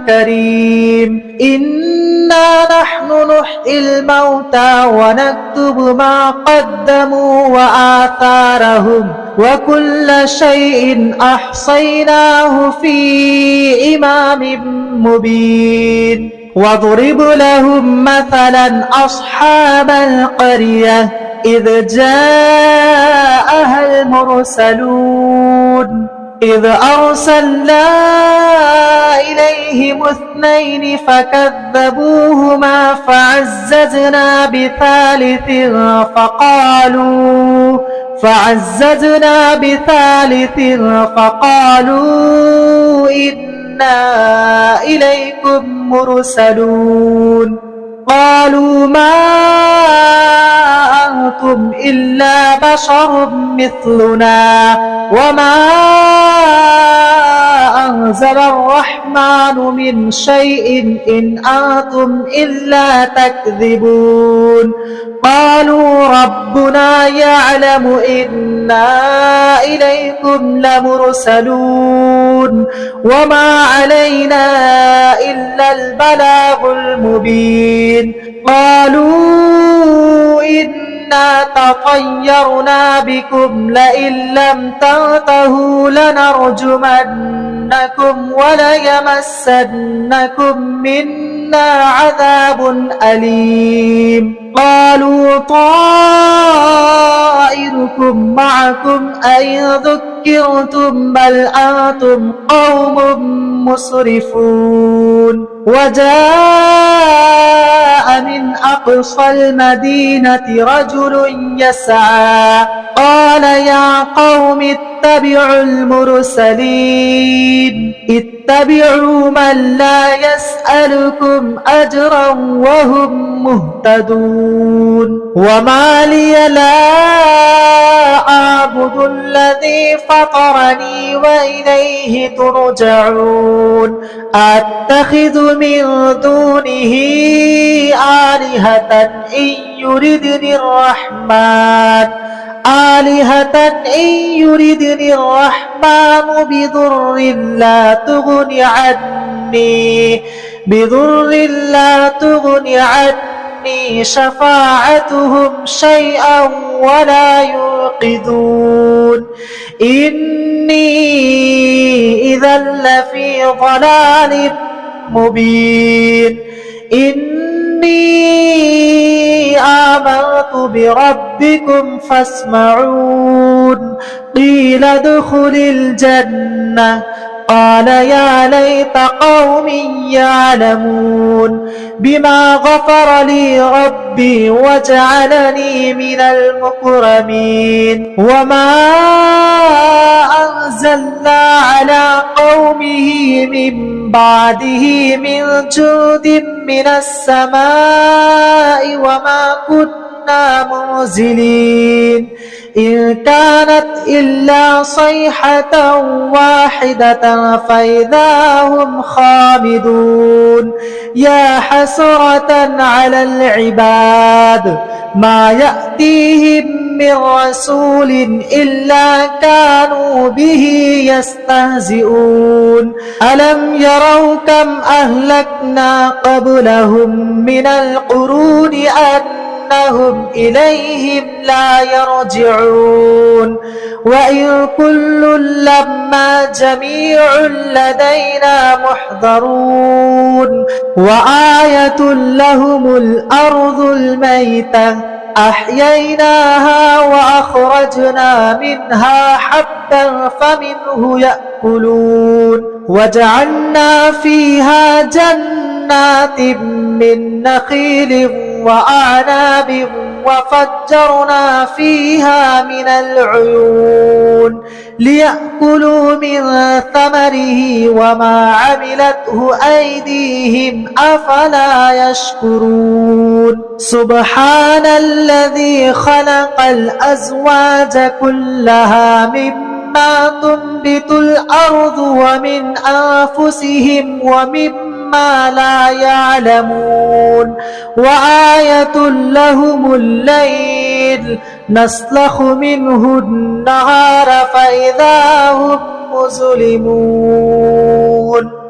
كريم إنا نحن نحيي الموتى ونكتب ما قدموا وآثارهم وكل شيء أحصيناه في إمام مبين واضرب لهم مثلا أصحاب القرية إذ جاءها المرسلون إذ أرسلنا إليهم اثنين فكذبوهما فعززنا بثالث فقالوا إنا إليكم مرسلون قالوا ما أنتم إلا بشر مثلنا وما أنزل الرحمن من شيء إن أنتم إلا تكذبون قالوا ربنا يعلم إنا إليكم لمرسلون وما علينا إلا البلاغ المبين قالوا إنا تطيرنا بكم لئن لم تنتهوا لنرجمنكم وليمسنكم منا عذاب أليم قالوا طائركم معكم أئن ذكرتم بل أنتم قوم مسرفون وجاء من أقصى المدينة رجل يسعى قال يا قوم اتبعوا المرسلين اتبعوا من لا يسألكم أجرا وهم مهتدون وما لي لا أعبد الذي فطرني وإليه ترجعون أتخذ من دونه آلهة إن يردني الرحمن بضر لا تغن عني شفاعتهم شيئا ولا ينقذون إني إذا لفي ضلال مبين إني آمنت بربكم فاسمعون قيل ادخل الجنة قال يا ليت قومي يعلمون بما غفر لي ربي وجعلني من المكرمين وما أنزلنا على قومه من بعده من جود من السماء وما كنا منزلين إن كانت إلا صيحة واحدة فإذا هم خامدون يا حسرة على العباد ما يأتيهم من رسول إلا كانوا به يستهزئون ألم يروا كم أهلكنا قبلهم من القرون أنهم إليهم لا يرجعون وإن كل لما جميع لدينا محضرون وآية لهم الأرض الميتة أحييناها وأخرجنا منها حبا فمنه يأكلون وجعلنا فيها جنات من نخيل وأعناب وفجرنا فيها من العيون ليأكلوا من ثمره وما عملته أيديهم أفلا يشكرون سبحان الذي خلق الأزواج كلها مما تنبت الأرض ومن أنفسهم ومما لا يعلمون وآية لهم الليل نسلخ منه النهار فإذا هم مظلمون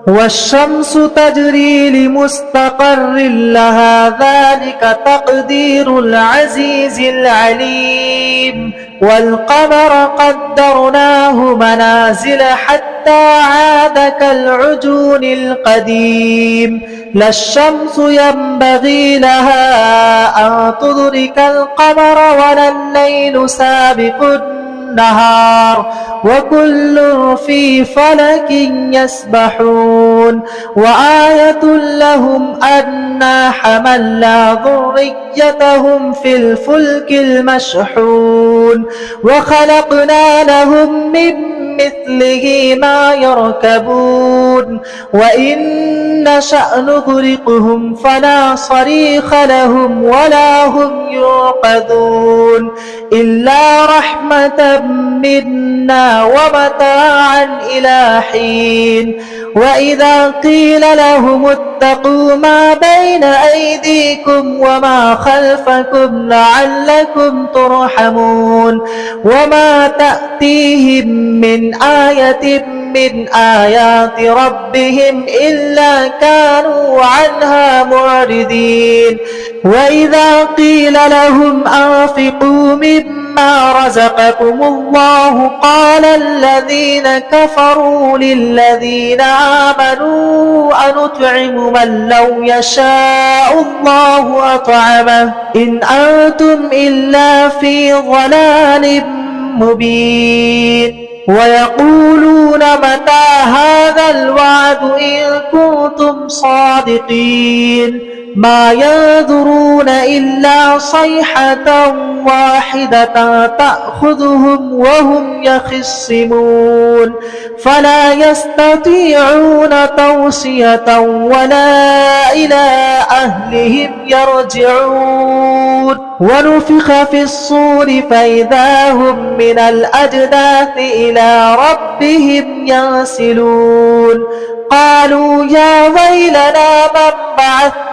والشمس تجري لمستقر لها ذلك تقدير العزيز العليم والقمر قدرناه منازل حتى عاد كالعجون القديم لا الشمس ينبغي لها أن تدرك القمر ولا الليل سابق النهار وكل في فلك يسبحون وآية لهم أنا حملنا ذريتهم في الفلك المشحون وخلقنا لهم من مثله ما يركبون وإن نشأ نغرقهم فلا صريخ لهم ولا هم ينقذون إلا رحمة منا ومتاعا إلى حين وإذا قيل لهم اتقوا ما بين أيديكم وما خلفكم لعلكم ترحمون وما تأتيهم من آية من آيات ربهم إلا كانوا عنها معرضين وإذا قيل لهم أنفقوا مما رزقكم الله قال الذين كفروا للذين آمنوا أنطعم من لو يشاء الله أطعمه إن أنتم إلا في ضلال مبين ويقولون متى هذا الوعد إن كنتم صادقين ما ينظرون إلا صيحة واحدة تأخذهم وهم يخصمون فلا يستطيعون توصية ولا إلى أهلهم يرجعون ونفخ في الصور فإذا هم من الأجداث إلى ربهم ينسلون قالوا يا ويلنا من بعثنا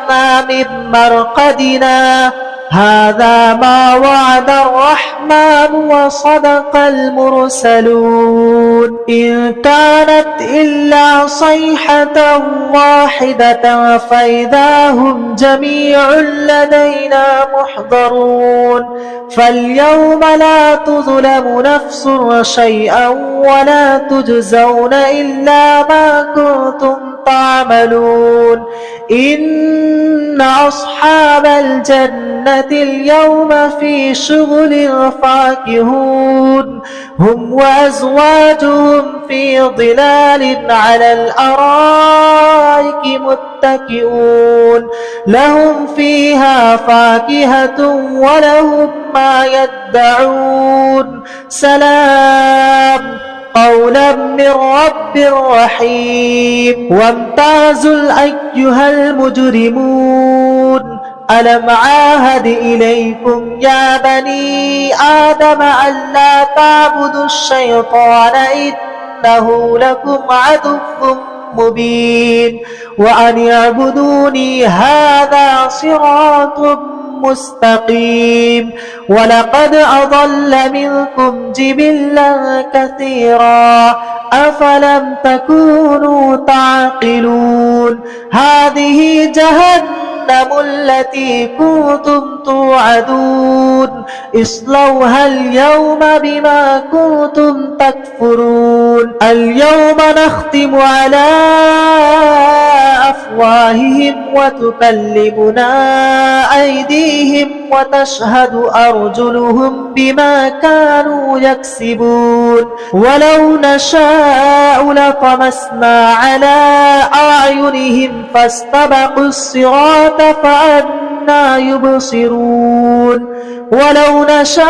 من مرقدنا هذا ما وعد الرحمن وصدق المرسلون إن كانت إلا صيحة واحدة فإذا هم جميع لدينا محضرون فاليوم لا تظلم نفس شيئا ولا تجزون إلا ما كنتم تعملون إن أصحاب الجنة اليوم في شغل فاكهون هم وأزواجهم في ظلال على الأرائك متكئون لهم فيها فاكهة ولهم ما يدعون سلام قولا من رب رحيم وامتازوا أيها المجرمون ألم عاهد إليكم يا بني آدم ألا تعبدوا الشيطان إنه لكم عدو مبين وأن اعبدوني هذا صراط مستقيم ولقد أضل منكم جبلا كثيرا أفلم تكونوا تعقلون هذه جهنم التي كنتم توعدون اصلوها اليوم بما كنتم تكفرون اليوم نختم على أفواههم وتكلمنا أيديهم وتشهد أرجلهم بما كانوا يكسبون ولو نشاء لطمسنا على أعينهم فاستبقوا الصراط فأنى يبصرون ولو نشاء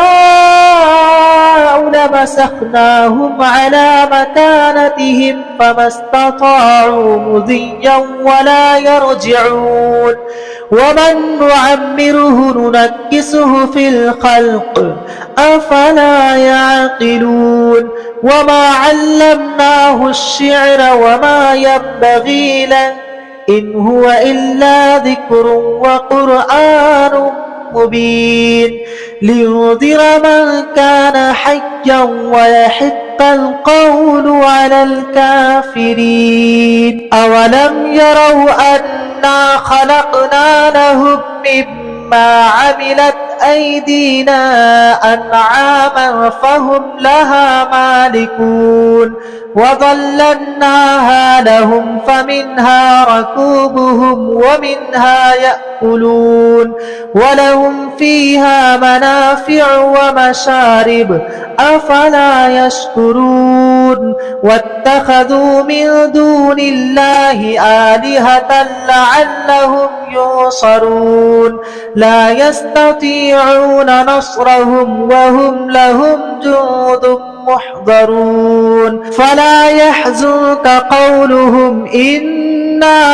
لمسخناهم على مكانتهم فما استطاعوا مضيا ولا يرجعون ومن نعمره ننكسه في الخلق أفلا يعقلون وما علمناه الشعر وما ينبغي له إن هو إلا ذكر وقرآن مبين لينذر من كان حيا ويحق القول على الكافرين أولم يروا أنا خلقنا لهم مما عملت أيدينا أنعاما فهم لها مالكون وظللناها لهم فمنها ركوبهم ومنها يأكلون ولهم فيها منافع ومشارب أفلا يشكرون واتخذوا من دون الله آلهة لعلهم ينصرون لا يستطيعون نصرهم وهم لهم جند محضرون فلا يحزنك قولهم إنا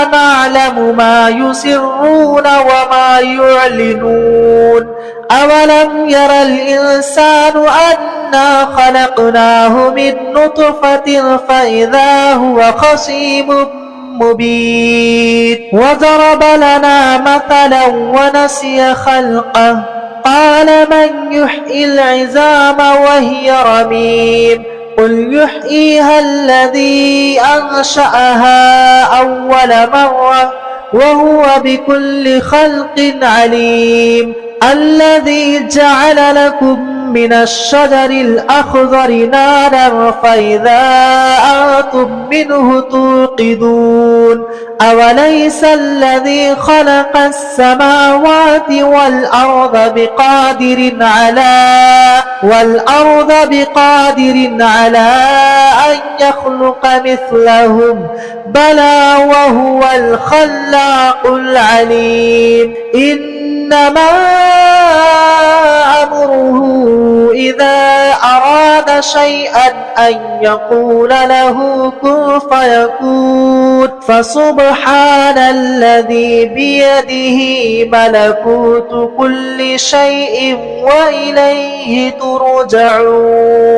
نعلم ما يسرون وما يعلنون أولم ير الإنسان أنا خلقناه من نطفة فإذا هو خصيم مبين وضرب لنا مثلا ونسي خلقه قال من يحيي العظام وهي رميم قل يحييها الذي أنشأها أول مرة وهو بكل خلق عليم الذي جعل لكم من الشجر الأخضر نارا فإذا أنتم منه توقدون أوليس الذي خلق السماوات والأرض بقادر على أن يخلق مثلهم بلى وهو الخلاق العليم إنما أمره إذا أراد شيئا أن يقول له كن فيكون فسبحان الذي بيده ملكوت كل شيء وإليه ترجعون.